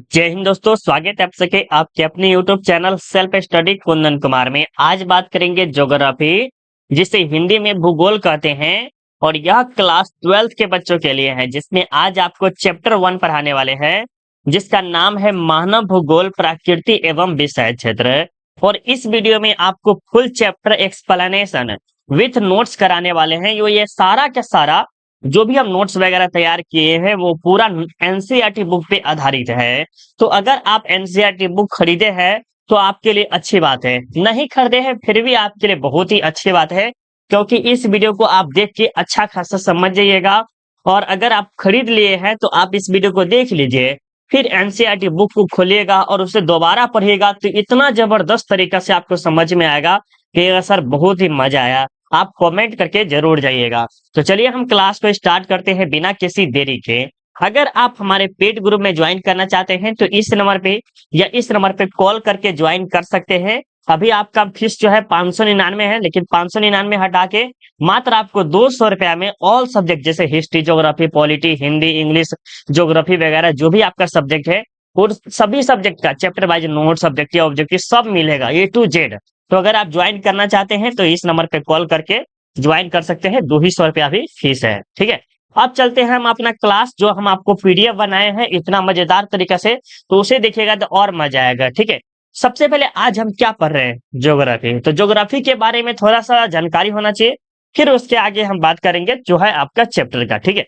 जय हिंद दोस्तों, स्वागत है आप सबके आपके अपने YouTube channel self study Kundan Kumar में। आज बात करेंगे ज्योग्राफी, जिसे हिंदी में भूगोल कहते हैं। और यह क्लास 12th के बच्चों के लिए है, जिसमें आज आपको चैप्टर 1 पढ़ाने वाले हैं, जिसका नाम है मानव भूगोल प्रकृति एवं विषय क्षेत्र। और इस वीडियो में आपको full chapter explanation with notes कराने वाले हैं। ये सारा का सारा जो भी हम नोट्स वगैरह तैयार किए हैं वो पूरा एनसीईआरटी बुक पे आधारित है। तो अगर आप एनसीईआरटी बुक खरीदे हैं तो आपके लिए अच्छी बात है, नहीं खरीदे हैं फिर भी आपके लिए बहुत ही अच्छी बात है, क्योंकि इस वीडियो को आप देख के अच्छा खासा समझ जाइएगा। और अगर आप खरीद लिए हैं तो आप इस वीडियो को देख लीजिए, फिर एनसीईआरटी बुक को खोलिएगा और उसे दोबारा पढ़िएगा तो इतना जबरदस्त तरीका से आपको समझ में आएगा कि सर बहुत ही मजा आया। आप कमेंट करके जरूर जाइएगा। तो चलिए हम क्लास को स्टार्ट करते हैं बिना किसी देरी के। अगर आप हमारे पेड ग्रुप में ज्वाइन करना चाहते हैं तो इस नंबर पे या इस नंबर पे कॉल करके ज्वाइन कर सकते हैं। अभी आपका फीस जो है 599 है, लेकिन 599 हटा के मात्र आपको 200 रुपया में ऑल सब्जेक्ट जैसे history, geography, polity, Hindi, English, geography वगैरह जो भी आपका सब्जेक्ट है और सभी सब्जेक्ट का chapter wise note, subjective, objective सब मिलेगा A to Z। तो अगर आप ज्वाइन करना चाहते हैं तो इस नंबर पे कॉल करके ज्वाइन कर सकते हैं। 200 रुपया भी फीस है, ठीक है। अब चलते हैं हम अपना क्लास, जो हम आपको पीडीएफ बनाए हैं इतना मजेदार तरीके से, तो उसे देखिएगा तो और मजा आएगा, ठीक है। सबसे पहले आज हम क्या पढ़ रहे हैं, ज्योग्राफी। तो ज्योग्राफी के बारे में थोड़ा सा जानकारी होना चाहिए, फिर उसके आगे हम बात करेंगे जो है आपका चैप्टर का, ठीक है।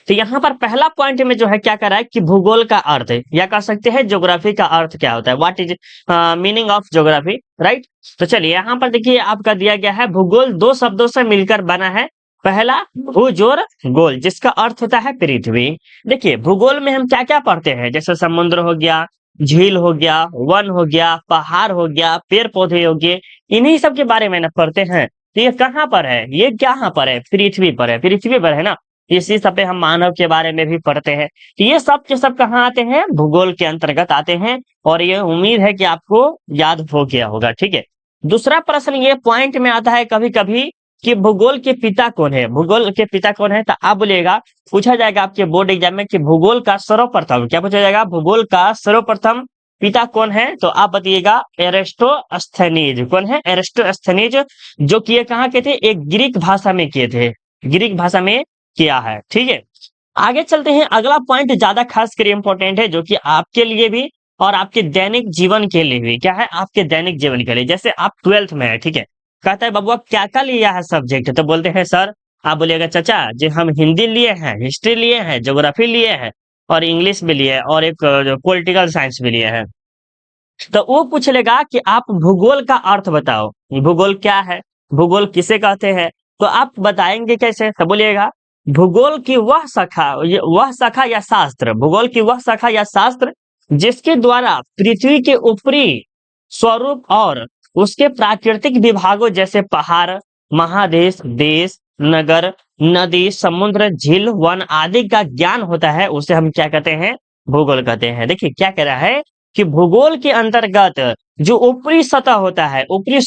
तो यहाँ पर पहला पॉइंट में जो है क्या कर रहा है कि भूगोल का अर्थ है, या कह सकते हैं ज्योग्राफी का अर्थ क्या होता है, what is meaning of geography, right. तो चलिए यहाँ पर देखिए आपका दिया गया है भूगोल दो शब्दों से मिलकर बना है। पहला भूज और गोल, जिसका अर्थ होता है पृथ्वी। देखिए भूगोल में हम क्या क्या पढ़ते हैं, जैसे समुद्र हो गया, झील हो गया, वन हो गया, पहाड़ हो गया, पेड़ पौधे हो गए, इन्हीं सब के बारे में ना पढ़ते हैं। तो ये कहाँ पर है, ये कहाँ पर है, पृथ्वी पर है, पृथ्वी पर है ना। इसी सब पे हम मानव के बारे में भी पढ़ते हैं। तो ये सब के सब कहाँ आते हैं, भूगोल के अंतर्गत आते हैं। और ये उम्मीद है कि आपको याद हो गया होगा, ठीक है। दूसरा प्रश्न ये पॉइंट में आता है कभी कभी कि भूगोल के पिता कौन है, भूगोल के पिता कौन है। तो आप बोलिएगा, पूछा जाएगा आपके बोर्ड एग्जाम में कि भूगोल का सर्वप्रथम, क्या पूछा जाएगा, भूगोल का सर्वप्रथम पिता कौन है। तो आप बताइएगा एरिस्टोस्थेनीज। कौन है, एरिस्टोस्थेनीज, जो कि ये कहाँ के थे, एक ग्रीक भाषा में किए थे, ग्रीक भाषा में किया है, ठीक है। आगे चलते हैं, अगला पॉइंट ज्यादा खास कर इंपॉर्टेंट है, जो कि आपके लिए भी और आपके दैनिक जीवन के लिए भी। क्या है, आपके दैनिक जीवन के लिए। जैसे आप 12th में है, ठीक है, कहता है बाबू आप क्या क्या लिया है सब्जेक्ट, तो बोलते हैं सर, आप बोलिएगा चाचा जी हम हिंदी लिए हैं, हिस्ट्री लिए हैं, ज्योग्राफी लिए हैं, और इंग्लिश भी लिए हैं, और एक पॉलिटिकल साइंस भी लिए हैं। तो वो पूछ लेगा कि आप भूगोल का अर्थ बताओ, भूगोल क्या है, भूगोल किसे कहते हैं। तो आप बताएंगे कैसे, तो बोलिएगा भूगोल की वह शाखा या शास्त्र, भूगोल की वह शाखा या शास्त्र जिसके द्वारा पृथ्वी के ऊपरी स्वरूप और उसके प्राकृतिक विभागों जैसे पहाड़, महादेश, देश, नगर, नदी, समुद्र, झील, वन आदि का ज्ञान होता है, उसे हम क्या कहते हैं, भूगोल कहते हैं। देखिए क्या कह रहा है कि भूगोल के अंतर्गत जो ऊपरी सतह होता है, ऊपरी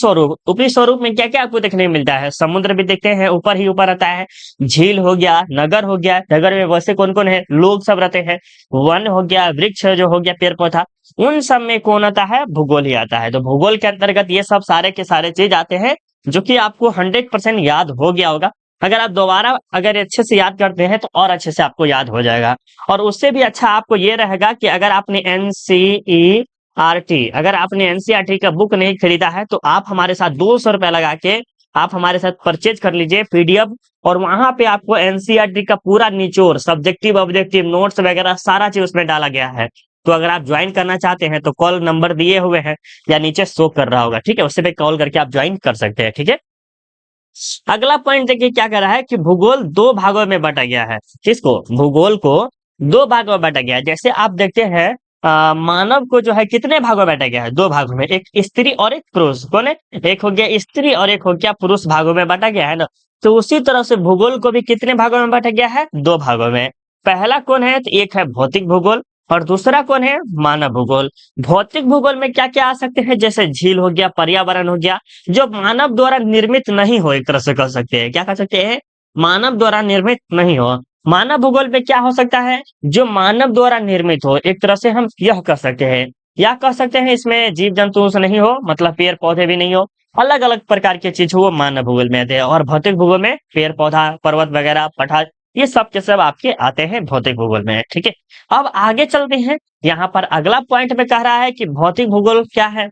स्वरूप में क्या क्या आपको देखने को मिलता है, समुद्र भी देखते हैं, ऊपर ही ऊपर आता है, झील हो गया, नगर हो गया, नगर में वैसे कौन कौन है, लोग सब रहते हैं, वन हो गया, वृक्ष जो हो गया, पेड़ पौधा, उन सब में कौन आता है, भूगोल ही आता है। तो भूगोल के अंतर्गत ये सब सारे के सारे चीज आते हैं, जो कि आपको 100% याद हो गया होगा। अगर आप दोबारा अगर अच्छे से याद करते हैं तो और अच्छे से आपको याद हो जाएगा। और उससे भी अच्छा आपको ये रहेगा कि अगर आपने अगर आपने एनसीईआरटी का बुक नहीं खरीदा है तो आप हमारे साथ 200 रुपया लगा के आप हमारे साथ परचेज कर लीजिए पीडीएफ। और वहां पे आपको एनसीईआरटी का पूरा निचोड़, सब्जेक्टिव, ऑब्जेक्टिव, नोट्स वगैरह सारा चीज उसमें डाला गया है। तो अगर आप ज्वाइन करना चाहते हैं तो कॉल नंबर दिए हुए हैं या नीचे शो कर रहा होगा, ठीक है, उससे पे कॉल करके आप ज्वाइन कर सकते हैं, ठीक है। अगला पॉइंट देखिए क्या कर रहा है कि भूगोल दो भागों में बांटा गया है। किसको, भूगोल को दो भागों में बांटा गया है। जैसे आप देखते हैं मानव को जो है कितने भागों में बांटा गया है, दो भागों में, एक स्त्री और एक पुरुष। कौन है, एक हो गया स्त्री और एक हो गया पुरुष, भागों में बांटा गया है ना। तो उसी तरह से भूगोल को भी कितने भागों में बांटा गया है, दो भागों में। पहला कौन है, तो एक है भौतिक भूगोल और दूसरा कौन है, मानव भूगोल। भौतिक भूगोल में क्या क्या आ सकते हैं, जैसे झील हो गया, पर्यावरण हो गया, जो मानव द्वारा निर्मित नहीं हो, एक तरह से कह सकते हैं, क्या कह सकते हैं, मानव द्वारा निर्मित नहीं हो। मानव भूगोल में क्या हो सकता है, जो मानव द्वारा निर्मित हो, एक तरह से हम यह कह सकते हैं, या कह सकते हैं इसमें जीव जंतु से नहीं हो, मतलब पेड़ पौधे भी नहीं हो, अलग अलग प्रकार की चीज हो, वो मानव भूगोल में आते हैं। और भौतिक भूगोल में पेड़ पौधा, पर्वत वगैरह, पठार, ये सब के सब आपके आते हैं भौतिक भूगोल में। ठीक है, अब आगे चलते हैं। यहाँ पर अगला पॉइंट में कह रहा है कि भौतिक भूगोल क्या है।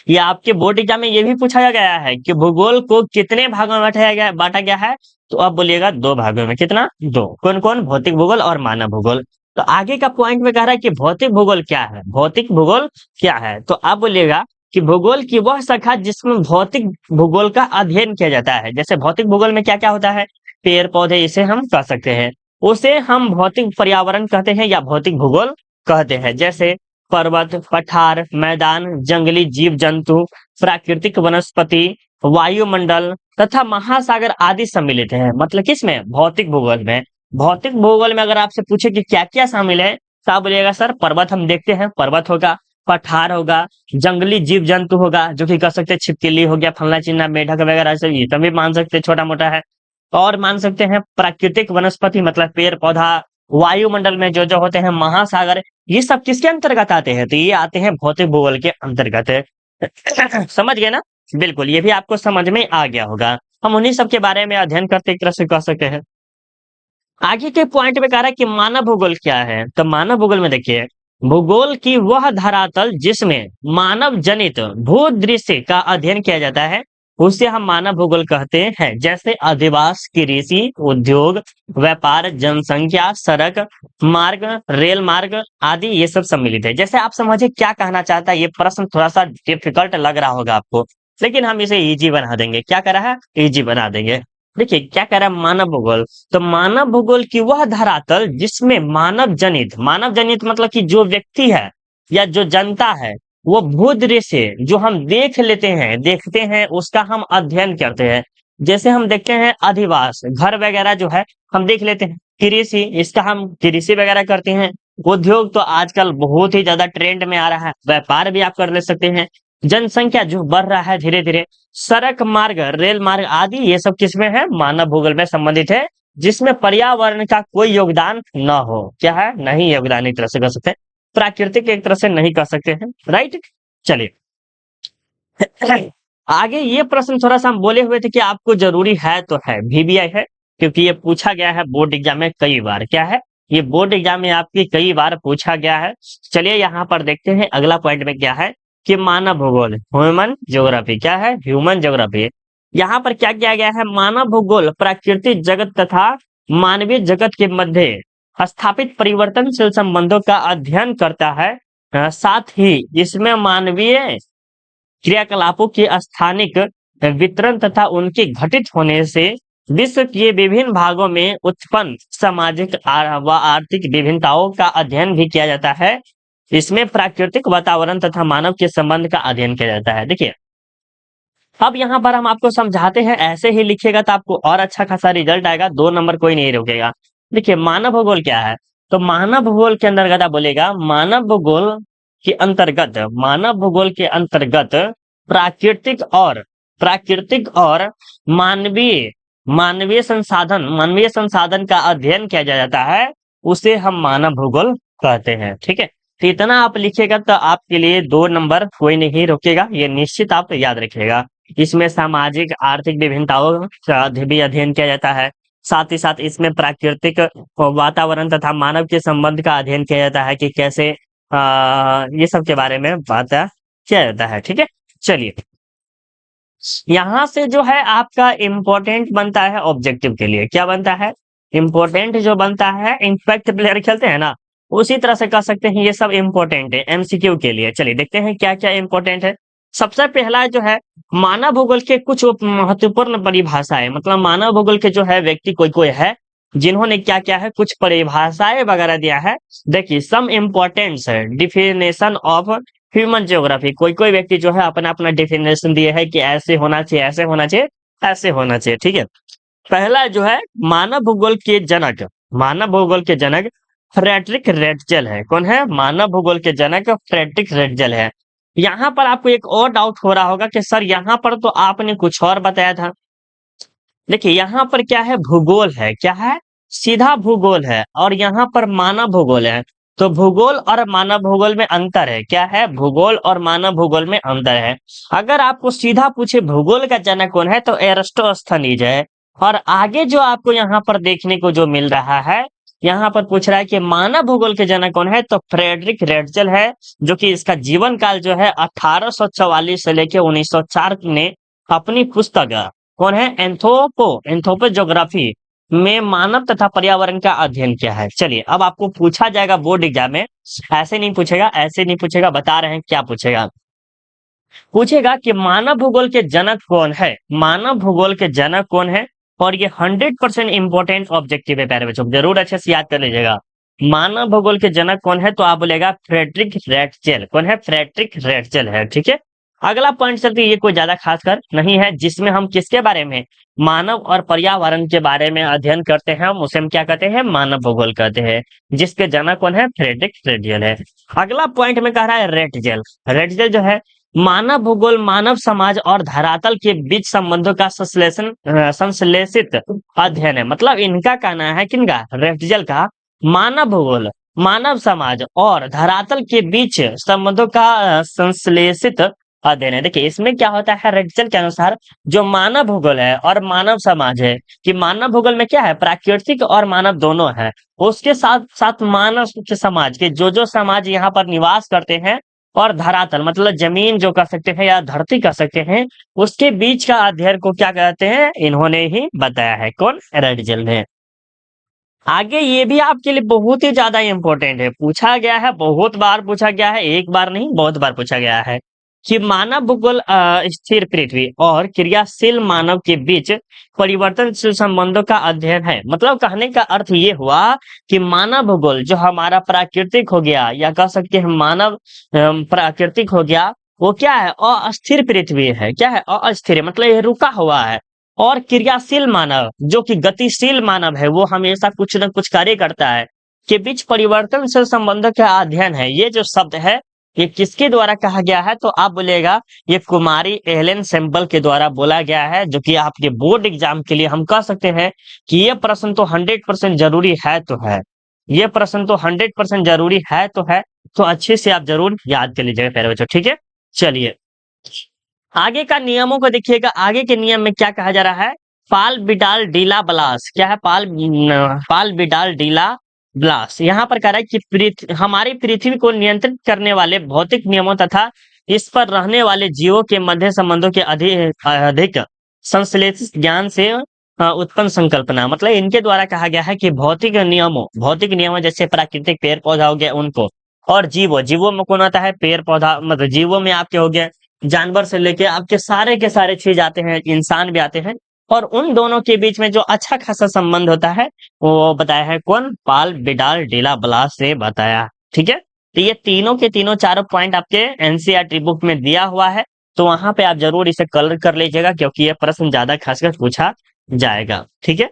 ये आपके बोर्ड एग्जाम में ये भी पूछा गया है कि भूगोल को कितने भागों में बांटा गया है। तो अब बोलिएगा दो भागों में, कितना, दो। कौन कौन, भौतिक भूगोल और मानव भूगोल। तो आगे का पॉइंट में कह रहा है कि भौतिक भूगोल क्या है, भौतिक भूगोल क्या है। तो आप बोलिएगा कि भूगोल की वह शाखा जिसमें भौतिक भूगोल का अध्ययन किया जाता है। जैसे भौतिक भूगोल में क्या क्या होता है, पेड़ पौधे, इसे हम कह सकते हैं, उसे हम भौतिक पर्यावरण कहते हैं या भौतिक भूगोल कहते हैं। जैसे पर्वत, पठार, मैदान, जंगली जीव जंतु, प्राकृतिक वनस्पति, वायुमंडल तथा महासागर आदि सम्मिलित हैं। मतलब किसमें, भौतिक भूगोल में। भौतिक भूगोल में अगर आपसे पूछे कि क्या क्या शामिल है, तो आप बोलिएगा सर पर्वत हम देखते हैं, पर्वत होगा, पठार होगा, जंगली जीव जंतु होगा, जो कि कह सकते हैं छिपकली हो गया, फलना चिन्ना, मेढक वगैरह, सब ये तभी मान सकते हैं, छोटा मोटा है। और मान सकते हैं प्राकृतिक वनस्पति, मतलब पेड़ पौधा, वायुमंडल में जो जो होते हैं, महासागर, ये सब किसके अंतर्गत आते हैं, तो ये आते हैं भौतिक भूगोल के अंतर्गत। समझ गए ना, बिल्कुल, ये भी आपको समझ में आ गया होगा। हम उन्हीं सब के बारे में अध्ययन करते एक तरह से कह सकते हैं। आगे के पॉइंट में कह रहा है कि मानव भूगोल क्या है। तो मानव भूगोल में देखिए, भूगोल की वह धरातल जिसमें मानव जनित भूदृश्य का अध्ययन किया जाता है, उसे हम मानव भूगोल कहते हैं। जैसे अधिवास, कृषि, उद्योग, व्यापार, जनसंख्या, सड़क मार्ग, रेल मार्ग आदि, ये सब सम्मिलित है। जैसे आप समझे क्या कहना चाहता है। ये प्रश्न थोड़ा सा डिफिकल्ट लग रहा होगा आपको, लेकिन हम इसे इजी बना देंगे। क्या कर रहा है, इजी बना देंगे। देखिए क्या कह रहा है, मानव भूगोल। तो मानव भूगोल की वह धरातल जिसमें मानव जनित मतलब कि जो व्यक्ति है या जो जनता है, वो भूदृश्य जो हम देख लेते हैं, देखते हैं, उसका हम अध्ययन करते हैं। जैसे हम देखते हैं अधिवास, घर वगैरह जो है हम देख लेते हैं। कृषि, इसका हम कृषि वगैरह करते हैं। उद्योग तो आजकल बहुत ही ज्यादा ट्रेंड में आ रहा है, व्यापार भी आप कर ले सकते हैं। जनसंख्या जो बढ़ रहा है धीरे धीरे, सड़क मार्ग, रेल मार्ग आदि, ये सब किसमें है, मानव भूगोल में संबंधित है। जिसमें पर्यावरण का कोई योगदान न हो, क्या है, नहीं योगदान एक तरह से कर सकते हैं, प्राकृतिक एक तरह से नहीं कर सकते हैं। राइट, चलिए आगे ये प्रश्न थोड़ा सा हम बोले हुए थे कि आपको जरूरी है, तो है VBI है, क्योंकि ये पूछा गया है बोर्ड एग्जाम में कई बार। क्या है, ये बोर्ड एग्जाम में आपकी कई बार पूछा गया है। चलिए यहाँ पर देखते हैं अगला पॉइंट में क्या है कि मानव भूगोल, ह्यूमन ज्योग्राफी, क्या है, ह्यूमन ज्योग्राफी। यहाँ पर क्या किया गया है, मानव भूगोल प्राकृतिक जगत तथा मानवीय जगत के मध्य स्थापित परिवर्तनशील संबंधों का अध्ययन करता है। साथ ही इसमें मानवीय क्रियाकलापों के स्थानिक वितरण तथा उनके घटित होने से विश्व के विभिन्न भागों में उत्पन्न सामाजिक व आर्थिक विभिन्नताओं का अध्ययन भी किया जाता है। इसमें प्राकृतिक वातावरण तथा मानव के संबंध का अध्ययन किया जाता है। देखिए अब यहाँ पर हम आपको समझाते हैं, ऐसे ही लिखिएगा तो आपको और अच्छा खासा रिजल्ट आएगा, 2 नंबर कोई नहीं रोकेगा। देखिए मानव भूगोल क्या है, तो मानव भूगोल के अंतर्गत आप बोलेगा, मानव भूगोल के अंतर्गत प्राकृतिक और मानवीय मानवीय संसाधन का अध्ययन किया जाता है, उसे हम मानव भूगोल कहते हैं। ठीक है, तो इतना आप लिखिएगा तो आपके लिए 2 नंबर कोई नहीं रोकेगा, ये निश्चित आप याद रखिएगा। इसमें सामाजिक आर्थिक विभिन्नताओं का भी अध्ययन किया जाता है। साथ ही साथ इसमें प्राकृतिक वातावरण तथा मानव के संबंध का अध्ययन किया जाता है कि कैसे ये सब के बारे में बात किया जाता है। ठीक है, चलिए यहाँ से जो है आपका इम्पोर्टेंट बनता है ऑब्जेक्टिव के लिए। क्या बनता है, इम्पोर्टेंट जो बनता है, इम्पैक्ट प्लेयर खेलते हैं ना, उसी तरह से कह सकते हैं ये सब इम्पोर्टेंट है MCQ के लिए। चलिए देखते हैं क्या क्या इम्पोर्टेंट है। सबसे पहला जो है, मानव भूगोल के कुछ महत्वपूर्ण परिभाषाएं, मतलब मानव भूगोल के जो है व्यक्ति कोई कोई है जिन्होंने क्या क्या है, कुछ परिभाषाएं वगैरह दिया है। देखिए सम इम्पोर्टेंट्स है, डिफिनेशन ऑफ ह्यूमन ज्योग्राफी, कोई कोई व्यक्ति जो है अपना अपना डिफिनेशन दिए है कि ऐसे होना चाहिए, ऐसे होना चाहिए, ऐसे होना चाहिए। ठीक है, पहला जो है, मानव भूगोल के जनक फ्रेडरिक रेटजेल है। कौन है, मानव भूगोल के जनक फ्रेडरिक रेटजेल है। यहाँ पर आपको एक और डाउट हो रहा होगा कि सर यहाँ पर तो आपने कुछ और बताया था। देखिए यहाँ पर क्या है, भूगोल है, क्या है, सीधा भूगोल है और यहाँ पर मानव भूगोल है। तो भूगोल और मानव भूगोल में अंतर है। क्या है? भूगोल और मानव भूगोल में अंतर है। अगर आपको सीधा पूछे भूगोल का जनक कौन है, तो एरिस्टोस्थनीज है। और आगे जो आपको यहाँ पर देखने को जो मिल रहा है, यहाँ पर पूछ रहा है कि मानव भूगोल के जनक कौन है, तो फ्रेडरिक रेटजल है, जो कि इसका जीवन काल जो है 1844 से लेके 1904 में अपनी पुस्तक कौन है, एंथ्रोपोज्योग्राफी में मानव तथा पर्यावरण का अध्ययन किया है। चलिए, अब आपको पूछा जाएगा बोर्ड एग्जाम में, ऐसे नहीं पूछेगा, ऐसे नहीं पूछेगा, बता रहे हैं क्या पूछेगा। पूछेगा कि मानव भूगोल के जनक कौन है, मानव भूगोल के जनक कौन है। और ये 100% इंपॉर्टेंट ऑब्जेक्टिव है प्यारे बच्चों, जरूर अच्छे से याद कर लीजिएगा। मानव भूगोल के जनक कौन है, तो आप बोलेगा फ्रेडरिक रेटजेल। कौन है? फ्रेडरिक रेटजेल है। ठीक है, अगला पॉइंट चलते, ये कोई ज्यादा खासकर नहीं है, जिसमें हम किसके बारे में, मानव और पर्यावरण के बारे में अध्ययन करते हैं, हम उसे हम क्या कहते हैं, मानव भूगोल कहते हैं, जिसके जनक कौन है, फ्रेडरिक रेटजेल है। अगला पॉइंट में कह रहा है रेटजेल। रेटजेल जो है मानव भूगोल मानव समाज और धरातल के बीच संबंधों का संश्लेषित अध्ययन है। मतलब इनका कहना है, किनका, रेटजेल का, मानव भूगोल मानव समाज और धरातल के बीच संबंधों का संश्लेषित अध्ययन है। देखिए इसमें क्या होता है, रेटजेल के अनुसार जो मानव भूगोल है और मानव समाज है, कि मानव भूगोल में क्या है, प्राकृतिक और मानव दोनों है। उसके साथ साथ मानव के समाज के जो समाज यहाँ पर निवास करते हैं, और धरातल मतलब जमीन जो कह सकते हैं या धरती कह सकते हैं, उसके बीच का अध्ययन को क्या कहते हैं, इन्होंने ही बताया है। कौन? रेटजेल ने। आगे ये भी आपके लिए बहुत ही ज्यादा इंपॉर्टेंट है, पूछा गया है, बहुत बार पूछा गया है, एक बार नहीं बहुत बार पूछा गया है, कि मानव भूगोल स्थिर पृथ्वी और क्रियाशील मानव के बीच परिवर्तनशील संबंधों का अध्ययन है। मतलब कहने का अर्थ ये हुआ कि मानव भूगोल जो हमारा प्राकृतिक हो गया, या कह सकते हैं मानव प्राकृतिक हो गया, वो क्या है, अस्थिर पृथ्वी है। क्या है? अस्थिर मतलब ये रुका हुआ है। और क्रियाशील मानव जो कि गतिशील मानव है, वो हमेशा कुछ न कुछ कार्य करता है, के बीच परिवर्तनशील संबंधों का अध्ययन है। ये जो शब्द है, ये किसके द्वारा कहा गया है, तो आप बोलेगा ये कुमारी एलेन सैम्पल के द्वारा बोला गया है, जो कि आपके बोर्ड एग्जाम के लिए हम कह सकते हैं कि ये प्रश्न तो 100% जरूरी है तो है, ये प्रश्न तो 100% जरूरी है तो है। तो अच्छे से आप जरूर याद कर लीजिएगा प्यारे बच्चों। ठीक है, चलिए आगे का नियमों को देखिएगा। आगे के नियम में क्या कहा जा रहा है, पाल बिडाल डीला ब्लास। क्या है? पाल बिडाल डीला ब्लास। यहाँ पर कह रहा है कि हमारी पृथ्वी को नियंत्रित करने वाले भौतिक नियमों तथा इस पर रहने वाले जीवों के मध्य संबंधों के अधिक अधिक संश्लेषित ज्ञान से उत्पन्न संकल्पना। मतलब इनके द्वारा कहा गया है कि भौतिक नियमों जैसे प्राकृतिक पेड़ पौधा हो गया उनको, और जीवों में कौन आता है, पेड़ पौधा, मतलब जीवों में आपके हो गया जानवर से लेके आपके सारे के सारे चीज आते हैं, इंसान भी आते हैं, और उन दोनों के बीच में जो अच्छा खासा संबंध होता है, वो बताया है कौन, पाल बिडाल डीला ब्लास से बताया। ठीक है, तो ये तीनों के तीनों चारों पॉइंट आपके एनसीईआरटी बुक में दिया हुआ है, तो वहां पे आप जरूर इसे कलर कर लीजिएगा, क्योंकि ये प्रश्न ज्यादा खासकर पूछा जाएगा। ठीक है,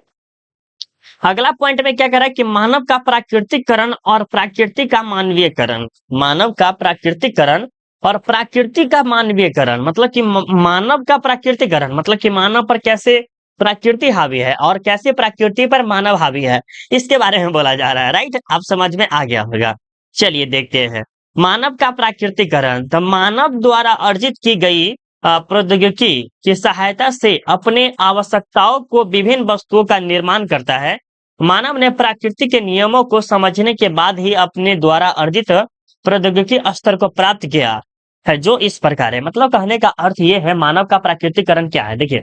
अगला पॉइंट में क्या कह रहा है कि मानव का प्राकृतिकरण और प्राकृतिक का मानवीयकरण। मानव का प्राकृतिकरण और प्राकृतिक का मानवीयकरण, मतलब कि मानव का प्राकृतिकरण मतलब कि मानव पर कैसे प्रकृति हावी है और कैसे प्रकृति पर मानव हावी है, इसके बारे में बोला जा रहा है। राइट, आप समझ में आ गया होगा। चलिए देखते हैं मानव का प्राकृतिकरण। तो मानव द्वारा अर्जित की गई प्रौद्योगिकी की सहायता से अपने आवश्यकताओं को विभिन्न वस्तुओं का निर्माण करता है। मानव ने प्रकृति के नियमों को समझने के बाद ही अपने द्वारा अर्जित प्रौद्योगिकी स्तर को प्राप्त किया है, जो इस प्रकार है। मतलब कहने का अर्थ ये है, मानव का प्राकृतिकरण क्या है, देखिए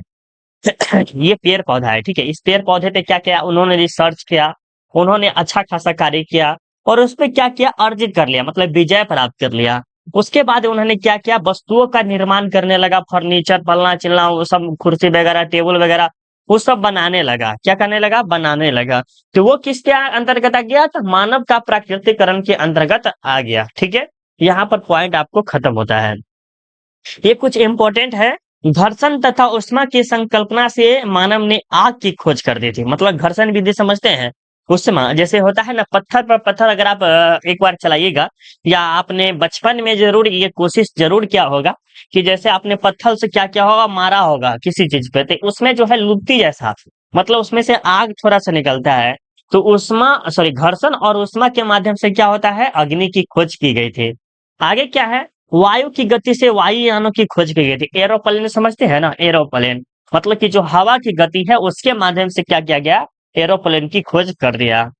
ये पेड़ पौधा है। ठीक है, इस पेड़ पौधे पे क्या किया, उन्होंने रिसर्च किया, उन्होंने अच्छा खासा कार्य किया, और उस पे क्या किया, अर्जित कर लिया, मतलब विजय प्राप्त कर लिया। उसके बाद उन्होंने क्या किया, वस्तुओं का निर्माण करने लगा, फर्नीचर पलना चिलना वो सब, कुर्सी वगैरह टेबल वगैरह वो सब बनाने लगा। क्या करने लगा, बनाने लगा। तो वो किसके अंतर्गत आ गया, तो मानव का प्राकृतिकरण के अंतर्गत आ गया। ठीक है, यहाँ पर पॉइंट आपको खत्म होता है। ये कुछ इंपॉर्टेंट है। घर्षण तथा उष्मा की संकल्पना से मानव ने आग की खोज कर दी थी। मतलब घर्षण विधि समझते हैं, उष्मा जैसे होता है ना, पत्थर पर पत्थर अगर आप एक बार चलाइएगा, या आपने बचपन में जरूर ये कोशिश जरूर किया होगा कि जैसे आपने पत्थर से क्या किया होगा, मारा होगा किसी चीज पे, तो उसमें जो है लुत्ती जैसा, मतलब उसमें से आग थोड़ा सा निकलता है। तो घर्षण और ऊष्मा के माध्यम से क्या होता है, अग्नि की खोज की गई थी। आगे क्या है, वायु की गति से वायुयानों की खोज की गई थी। एरोप्लेन समझते हैं ना, एरोप्लेन मतलब कि जो हवा की गति है उसके माध्यम से क्या किया गया, एरोप्लेन की खोज कर दिया।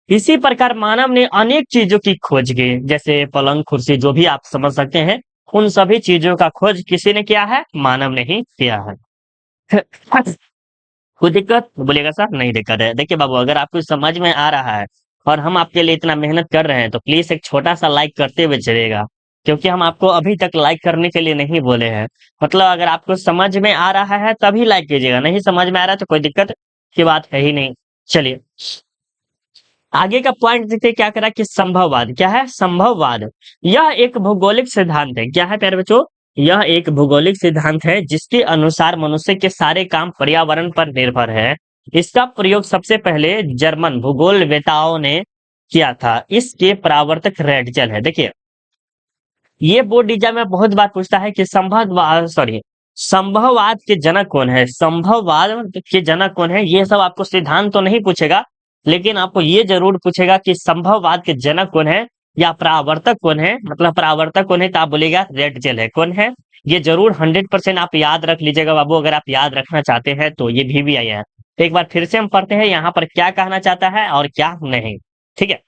इसी प्रकार मानव ने अनेक चीजों की खोज की, जैसे पलंग कुर्सी जो भी आप समझ सकते हैं, उन सभी चीजों का खोज किसी ने किया है, मानव ने ही किया है। कोई दिक्कत बोलिएगा सर, नहीं दिक्कत है। देखिए बाबू, अगर आपको समझ में आ रहा है और हम आपके लिए इतना मेहनत कर रहे हैं तो प्लीज एक छोटा सा लाइक करते हुए चलिएगा, क्योंकि हम आपको अभी तक लाइक करने के लिए नहीं बोले हैं। मतलब अगर आपको समझ में आ रहा है तभी लाइक कीजिएगा, नहीं समझ में आ रहा है तो कोई दिक्कत की बात है ही नहीं। चलिए आगे का पॉइंट देखते हैं, क्या करा कि संभववाद। क्या है संभववाद? यह एक भौगोलिक सिद्धांत है। क्या है प्यारे बच्चों? यह एक भौगोलिक सिद्धांत है जिसके अनुसार मनुष्य के सारे काम पर्यावरण पर निर्भर है। इसका प्रयोग सबसे पहले जर्मन भूगोलवेताओं ने किया था। इसके परावर्तक रेडजल है। देखिए ये बोर्ड एग्जाम में बहुत बार पूछता है कि संभववाद के जनक कौन है, संभववाद के जनक कौन है। ये सब आपको सिद्धांत तो नहीं पूछेगा, लेकिन आपको ये जरूर पूछेगा कि संभववाद के जनक कौन है या परावर्तक कौन है। मतलब परावर्तक कौन है तो आप बोलेगा रेड जेल है। कौन है ये जरूर 100% आप याद रख लीजिएगा बाबू, अगर आप याद रखना चाहते हैं तो। ये भी आया है तो एक बार फिर से हम पढ़ते हैं यहाँ पर क्या कहना चाहता है और क्या नहीं। ठीक है,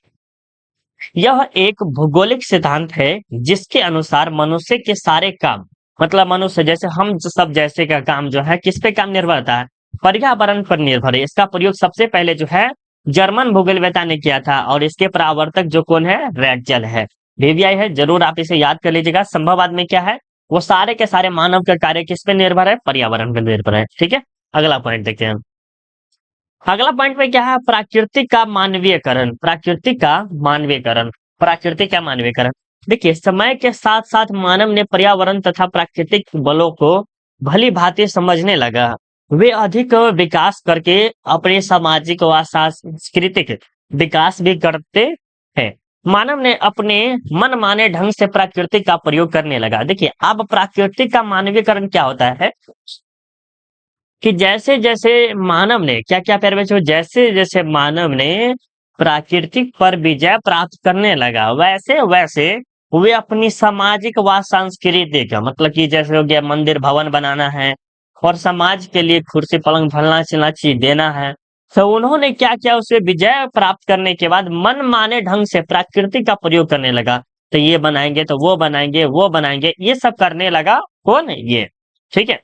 यह एक भौगोलिक सिद्धांत है जिसके अनुसार मनुष्य के सारे काम, मतलब मनुष्य जैसे हम सब जैसे का काम जो है किस पे काम निर्भर होता है, पर्यावरण पर निर्भर है। इसका प्रयोग सबसे पहले जो है जर्मन भूगोलवेता ने किया था और इसके परावर्तक जो कौन है, रेडजल है। VVI है, जरूर आप इसे याद कर लीजिएगा। संभववाद में क्या है, वो सारे के सारे मानव का कार्य किस पे निर्भर है, पर्यावरण पर निर्भर है। ठीक है, अगला पॉइंट देखते हैं। अगला पॉइंट में क्या है, प्राकृतिक का मानवीयकरण। प्राकृतिक का मानवीयकरण, प्राकृतिक का मानवीयकरण। देखिए समय के साथ साथ मानव ने पर्यावरण तथा प्राकृतिक बलों को भली भांति समझने लगा। वे अधिक विकास करके अपने सामाजिक व सांस्कृतिक विकास भी करते हैं। मानव ने अपने मन माने ढंग से प्राकृतिक का प्रयोग करने लगा। देखिए अब प्राकृतिक का मानवीयकरण क्या होता है कि जैसे जैसे मानव ने क्या क्या प्यारे बच्चों, जैसे जैसे मानव ने प्राकृतिक पर विजय प्राप्त करने लगा, वैसे वैसे वे अपनी सामाजिक व सांस्कृतिक, मतलब कि जैसे हो गया मंदिर भवन बनाना है और समाज के लिए कुर्सी पलंग फलना चिलना चीज देना है, तो उन्होंने क्या किया, उसे विजय प्राप्त करने के बाद मन माने ढंग से प्राकृतिक का प्रयोग करने लगा। तो ये बनाएंगे तो वो बनाएंगे, वो बनाएंगे, ये सब करने लगा। कौन? ये। ठीक है,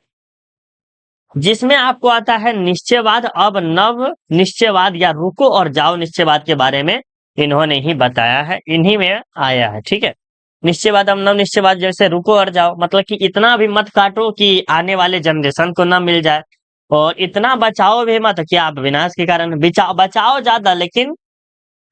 जिसमें आपको आता है निश्चयवाद। अब नव निश्चयवाद या रुको और जाओ निश्चयवाद के बारे में इन्होंने ही बताया है, इन्हीं में आया है। ठीक है, निश्चयवाद अब नव निश्चयवाद, जैसे रुको और जाओ मतलब कि इतना भी मत काटो कि आने वाले जनरेशन को ना मिल जाए, और इतना बचाओ भी मत कि आप विनाश के कारण, बचाओ ज्यादा लेकिन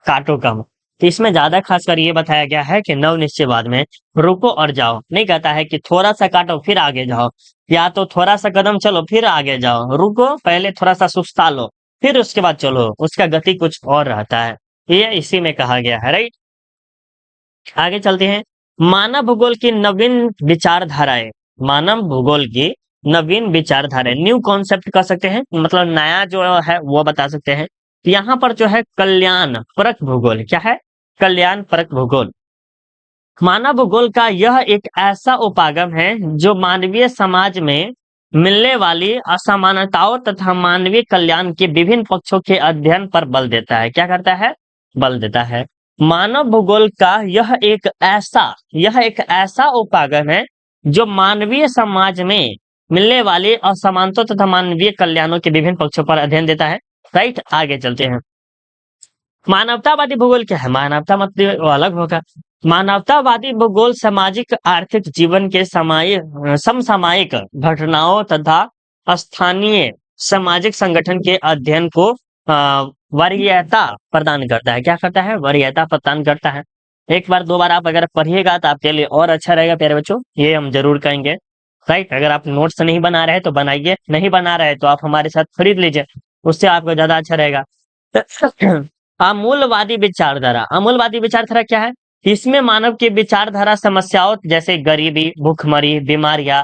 काटो कम। तो इसमें ज्यादा खासकर ये बताया गया है कि नव निश्चयवाद में रुको और जाओ नहीं, कहता है कि थोड़ा सा काटो फिर आगे जाओ, या तो थोड़ा सा कदम चलो फिर आगे जाओ। रुको, पहले थोड़ा सा सुस्ता लो फिर उसके बाद चलो, उसका गति कुछ और रहता है। ये इसी में कहा गया है। राइट, आगे चलते हैं। मानव भूगोल की नवीन विचारधाराएं। मानव भूगोल की नवीन विचारधाराएं, न्यू कॉन्सेप्ट कह सकते हैं, मतलब नया जो है वो बता सकते हैं। यहाँ पर जो है कल्याण परक भूगोल। क्या है? कल्याण परक भूगोल। मानव भूगोल का यह एक ऐसा उपागम है जो मानवीय समाज में मिलने वाली असमानताओं तथा मानवीय कल्याण के विभिन्न पक्षों के अध्ययन पर बल देता है। क्या करता है? बल देता है। मानव भूगोल का यह एक ऐसा उपागम है जो मानवीय समाज में मिलने वाली असमानताओं तथा मानवीय कल्याणों के विभिन्न पक्षों पर अध्ययन देता है। राइट, आगे चलते हैं। मानवतावादी भूगोल क्या है? मानवता मतलब अलग होगा। मानवतावादी भूगोल सामाजिक आर्थिक जीवन के समसामयिक घटनाओं तथा स्थानीय सामाजिक संगठन के अध्ययन को वरीयता प्रदान करता है। क्या करता है? वरीयता प्रदान करता है। एक बार दो बार आप अगर पढ़िएगा तो आपके लिए और अच्छा रहेगा प्यारे बच्चों, ये हम जरूर कहेंगे। राइट, अगर आप नोट्स नहीं बना रहे तो बनाइए, नहीं बना रहे तो आप हमारे साथ खरीद लीजिए, उससे आपको ज्यादा अच्छा रहेगा। अमूलवादी विचारधारा। अमूलवादी विचारधारा क्या है? इसमें मानव की विचारधारा समस्याओं जैसे गरीबी, भूखमरी, बीमारियां,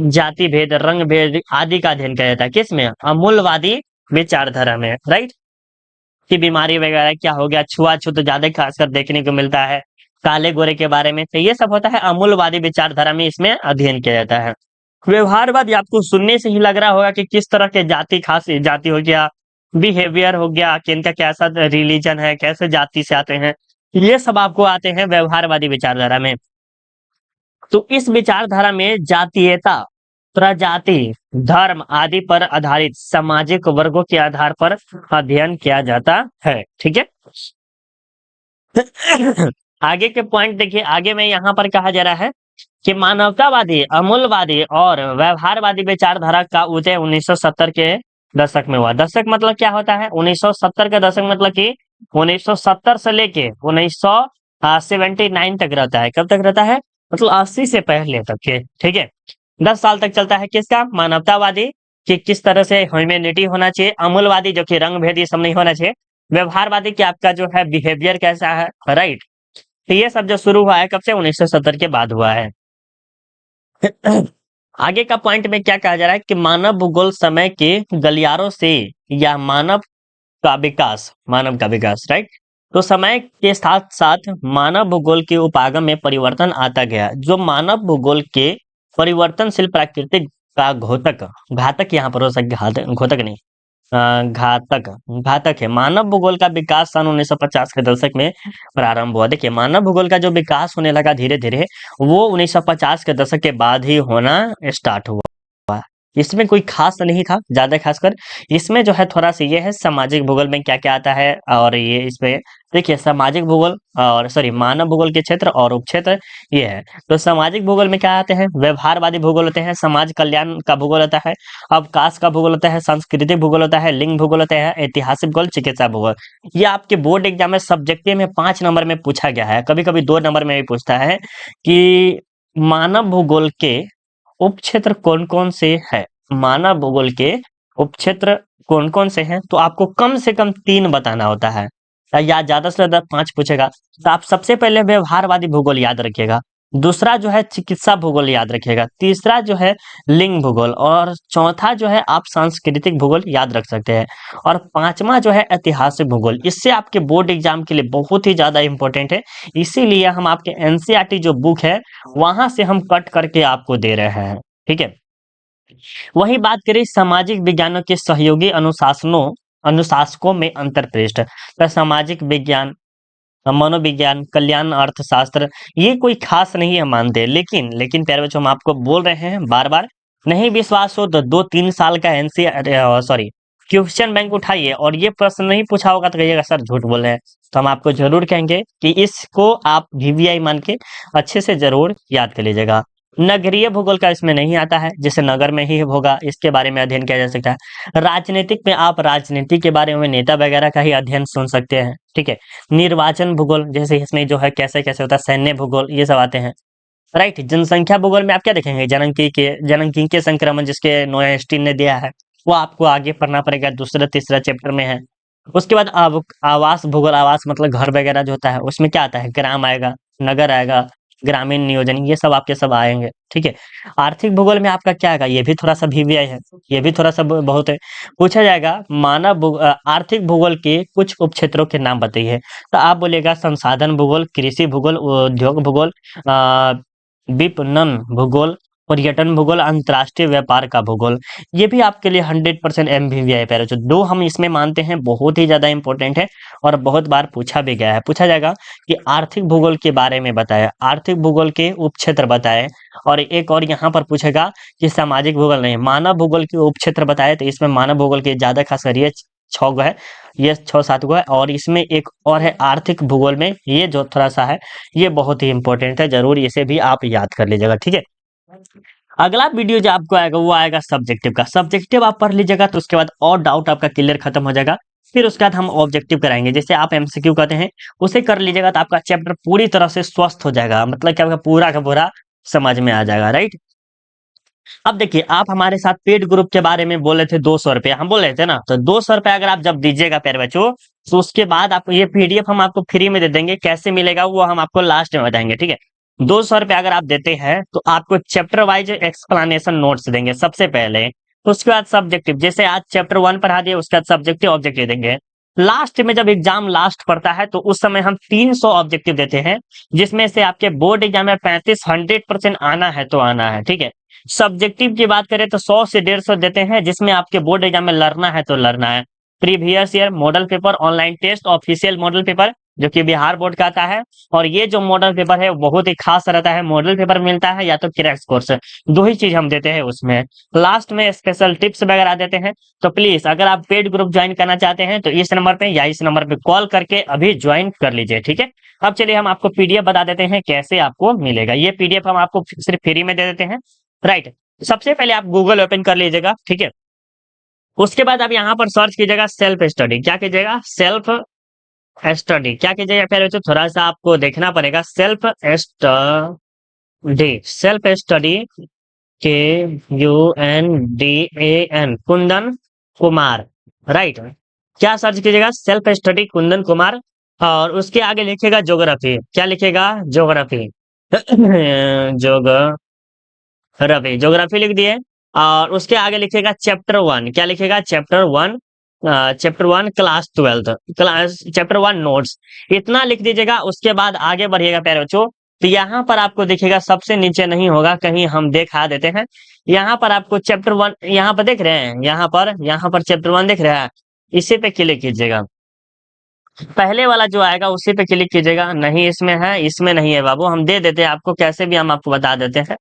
जाति भेद, रंग भेद आदि का अध्ययन किया जाता है। किसमें? अमूलवादी विचारधारा में। राइट, की बीमारी वगैरह क्या हो गया, छुआछूत ज्यादा खासकर देखने को मिलता है, काले गोरे के बारे में, तो ये सब होता है अमूलवादी विचारधारा में, इसमें अध्ययन किया जाता है। व्यवहारवादी आपको सुनने से ही लग रहा होगा कि किस तरह के जाति, खास जाति हो गया, बिहेवियर हो गया कि इनका कैसा रिलीजन है, कैसे जाति से आते हैं, ये सब आपको आते हैं व्यवहारवादी विचारधारा में। तो इस विचारधारा में जातीयता, प्रजाति, धर्म आदि पर आधारित सामाजिक वर्गों के आधार पर अध्ययन किया जाता है। ठीक है। आगे के पॉइंट देखिए, आगे में यहाँ पर कहा जा रहा है कि मानवतावादी, अमूलवादी और व्यवहारवादी विचारधारा का उदय 1970 के दशक में हुआ। दशक मतलब क्या होता है, 1970 का दशक मतलब कि 1970 से लेके 1979 तक रहता है। कब तक रहता है, मतलब 80 से पहले तक के। ठीक है, 10 साल तक चलता है। किसका, मानवतावादी कि किस तरह से ह्यूमैनिटी होना चाहिए, अमूलवादी जो कि रंग भेद ये सब नहीं होना चाहिए, व्यवहारवादी कि आपका जो है बिहेवियर कैसा है, राइट। तो ये सब जो शुरू हुआ है कब से, 1970 के बाद हुआ है। आगे का पॉइंट में क्या कहा जा रहा है कि मानव भूगोल समय के गलियारों से या मानव का विकास, राइट। तो समय के साथ साथ मानव भूगोल के उपागम में परिवर्तन आता गया, जो मानव भूगोल के परिवर्तनशील प्राकृतिक का घातक यहाँ पर हो सकता, घातक नहीं, घातक घातक है। मानव भूगोल का विकास सन 1950 के दशक में प्रारंभ हुआ। देखिए, मानव भूगोल का जो विकास होने लगा धीरे धीरे, वो 1950 के दशक के बाद ही होना स्टार्ट हुआ। इसमें कोई खास नहीं था ज्यादा खासकर। इसमें जो है थोड़ा सा ये है सामाजिक भूगोल में क्या क्या आता है, और ये इसमें देखिए सामाजिक भूगोल और सॉरी मानव भूगोल के क्षेत्र और उपक्षेत्र ये है। तो सामाजिक भूगोल में क्या आते हैं, व्यवहारवादी भूगोल होते हैं, समाज कल्याण का भूगोल होता है, अवकाश का भूगोल होता है, सांस्कृतिक भूगोल होता है, लिंग भूगोल होता है, ऐतिहासिक भूगोल, चिकित्सा भूगोल। ये आपके बोर्ड एग्जाम में सब्जेक्टिव में 5 नंबर में पूछा गया है, कभी कभी 2 नंबर में भी पूछता है कि मानव भूगोल के उपक्षेत्र कौन कौन से है, मानव भूगोल के उपक्षेत्र कौन कौन से हैं, तो आपको कम से कम 3 बताना होता है, या ज्यादा से ज्यादा 5 पूछेगा। तो आप सबसे पहले व्यवहारवादी भूगोल याद रखिएगा, दूसरा जो है चिकित्सा भूगोल याद रखिएगा, तीसरा जो है लिंग भूगोल, और चौथा जो है आप सांस्कृतिक भूगोल याद रख सकते हैं, और पांचवा जो है ऐतिहासिक भूगोल। इससे आपके बोर्ड एग्जाम के लिए बहुत ही ज्यादा इंपॉर्टेंट है, इसीलिए हम आपके एनसीईआरटी जो बुक है वहां से हम कट करके आपको दे रहे हैं। ठीक है। वही बात करें सामाजिक विज्ञानों के सहयोगी अनुशासकों में अंतर पृष्ठ, तो सामाजिक विज्ञान, मनोविज्ञान, कल्याण अर्थशास्त्र, ये कोई खास नहीं है मानते, लेकिन प्यारे बच्चों हम आपको बोल रहे हैं बार बार, नहीं विश्वास हो तो 2-3 साल का सॉरी क्वेश्चन बैंक उठाइए, और ये प्रश्न नहीं पूछा होगा तो कहिएगा सर झूठ बोल रहे हैं। तो हम आपको जरूर कहेंगे कि इसको आप वीवीआई मान के अच्छे से जरूर याद कर लीजिएगा। नगरीय भूगोल का इसमें नहीं आता है, जैसे नगर में ही होगा, इसके बारे में अध्ययन किया जा सकता है। राजनीतिक में आप राजनीति के बारे में नेता वगैरह का ही अध्ययन सुन सकते हैं। ठीक है। निर्वाचन भूगोल, जैसे इसमें जो है कैसे कैसे होता है, सैन्य भूगोल, ये सब आते हैं, राइट। जनसंख्या भूगोल में आप क्या देखेंगे, जननांगीय संक्रमण जिसके नोएस्टीन ने दिया है, वो आपको आगे पढ़ना पड़ेगा, दूसरा तीसरा चैप्टर में है। उसके बाद आवास भूगोल, आवास मतलब घर वगैरह जो होता है, उसमें क्या आता है, ग्राम आएगा, नगर आएगा, ग्रामीण नियोजन, ये सब आपके सब आएंगे। ठीक है। आर्थिक भूगोल में आपका क्या आएगा, ये भी थोड़ा सा वीवीआई है, ये भी थोड़ा सा बहुत है, पूछा जाएगा आर्थिक भूगोल के कुछ उपक्षेत्रों के नाम बताइए, तो आप बोलेगा संसाधन भूगोल, कृषि भूगोल, उद्योग भूगोल, अ, विपणन भूगोल, पर्यटन भूगोल, अंतरराष्ट्रीय व्यापार का भूगोल। ये भी आपके लिए 100% एमवीवीआई पैरा, जो 2 हम इसमें मानते हैं बहुत ही ज्यादा इंपॉर्टेंट है, और बहुत बार पूछा भी गया है। पूछा जाएगा कि आर्थिक भूगोल के बारे में बताए, आर्थिक भूगोल के उपक्षेत्र बताए, और एक और यहाँ पर पूछेगा कि सामाजिक भूगोल नहीं, मानव भूगोल के उपक्षेत्र बताए, तो इसमें मानव भूगोल के ज्यादा खास करिए 6 गो है, ये 6-7 गो है, और इसमें एक और है आर्थिक भूगोल में, ये जो थोड़ा सा है ये बहुत ही इंपॉर्टेंट है, जरूर इसे भी आप याद कर लीजिएगा। ठीक है। अगला वीडियो जो आपको आएगा वो आएगा सब्जेक्टिव का, सब्जेक्टिव आप पढ़ लीजिएगा तो उसके बाद और डाउट आपका क्लियर खत्म हो जाएगा। फिर उसके बाद हम ऑब्जेक्टिव कराएंगे, जैसे आप एमसीक्यू कहते हैं उसे कर लीजिएगा तो आपका चैप्टर पूरी तरह से स्वस्थ हो जाएगा, मतलब कि आपका पूरा का पूरा समझ में आ जाएगा, राइट। अब देखिए, आप हमारे साथ पेड ग्रुप के बारे में बोले थे, 200 रुपया हम बोल रहे थे ना, तो 200 रुपया अगर आप जब दीजिएगा प्यारे बच्चों, तो उसके बाद आपको ये पीडीएफ हम आपको फ्री में दे देंगे, कैसे मिलेगा वो हम आपको लास्ट में बताएंगे। ठीक है। 200 रुपया अगर आप देते हैं तो आपको चैप्टर वाइज एक्सप्लेनेशन नोट्स देंगे सबसे पहले, उसके बाद सब्जेक्टिव, जैसे आज चैप्टर 1 पढ़ा दिए उसके बाद सब्जेक्टिव ऑब्जेक्टिव देंगे, लास्ट में जब एग्जाम लास्ट पड़ता है तो उस समय हम 300 ऑब्जेक्टिव देते हैं, जिसमें से आपके बोर्ड एग्जाम में 35 100% आना है तो आना है, ठीक है। सब्जेक्टिव की बात करें तो 100 से 150 देते हैं, जिसमें आपके बोर्ड एग्जाम में लड़ना है तो लड़ना है। Previous year model paper, online test, official model paper जो कि बिहार बोर्ड का आता है। और ये जो मॉडल पेपर है बहुत ही खास रहता है, मॉडल पेपर मिलता है या तो क्रैश कोर्स, दो ही चीज हम देते हैं उसमें। लास्ट में स्पेशल टिप्स वगैरह देते हैं। तो प्लीज अगर आप पेड ग्रुप ज्वाइन करना चाहते हैं तो इस नंबर पे या इस नंबर पे कॉल करके अभी ज्वाइन कर लीजिए, ठीक है। अब चलिए हम आपको पीडीएफ बता देते हैं कैसे आपको मिलेगा। ये पीडीएफ हम आपको सिर्फ फ्री में दे देते हैं, राइट। सबसे पहले आप गूगल ओपन कर लीजिएगा, ठीक है। उसके बाद आप यहाँ पर सर्च कीजिएगा सेल्फ स्टडी। क्या कीजिएगा? Self study. क्या कीजिएगा? पहले तो थोड़ा सा आपको देखना पड़ेगा। Self study, self study, KUNDAN, Kundan Kumar, right. क्या सर्च कीजिएगा? Self study Kundan Kumar. और उसके आगे लिखेगा ज्योग्राफी। क्या लिखेगा? ज्योग्राफी। ज्योग्राफी लिख दिए। और उसके आगे लिखेगा चैप्टर 1। क्या लिखेगा? Chapter 1। Chapter 1 class 12, class chapter 1 notes. इतना लिख दीजिएगा। उसके बाद आगे बढ़िएगा प्यारे बच्चों। तो यहाँ पर आपको दिखेगा, सबसे नीचे नहीं होगा कहीं, हम दिखा देते हैं। यहाँ पर आपको चैप्टर 1, यहाँ पर देख रहे हैं, यहाँ पर चैप्टर 1 दिख रहा है। इसी पे क्लिक कीजिएगा। पहले वाला जो आएगा उसी पे क्लिक कीजिएगा। नहीं इसमें है, इसमें नहीं है बाबू, हम दे देते हैं आपको, कैसे भी हम आपको बता देते हैं।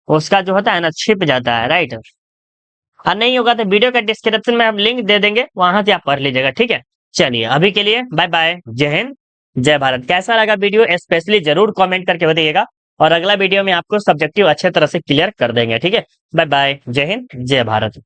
उसका जो होता है ना, छिप जाता है, राइट। और नहीं होगा तो वीडियो के डिस्क्रिप्शन में हम लिंक दे देंगे, वहां से आप पढ़ लीजिएगा, ठीक है। चलिए अभी के लिए बाय बाय, जय हिंद जय भारत। कैसा लगा वीडियो स्पेशली जरूर कमेंट करके बताइएगा। और अगला वीडियो में आपको सब्जेक्टिव अच्छे तरह से क्लियर कर देंगे, ठीक है। बाय बाय, जय हिंद जय भारत।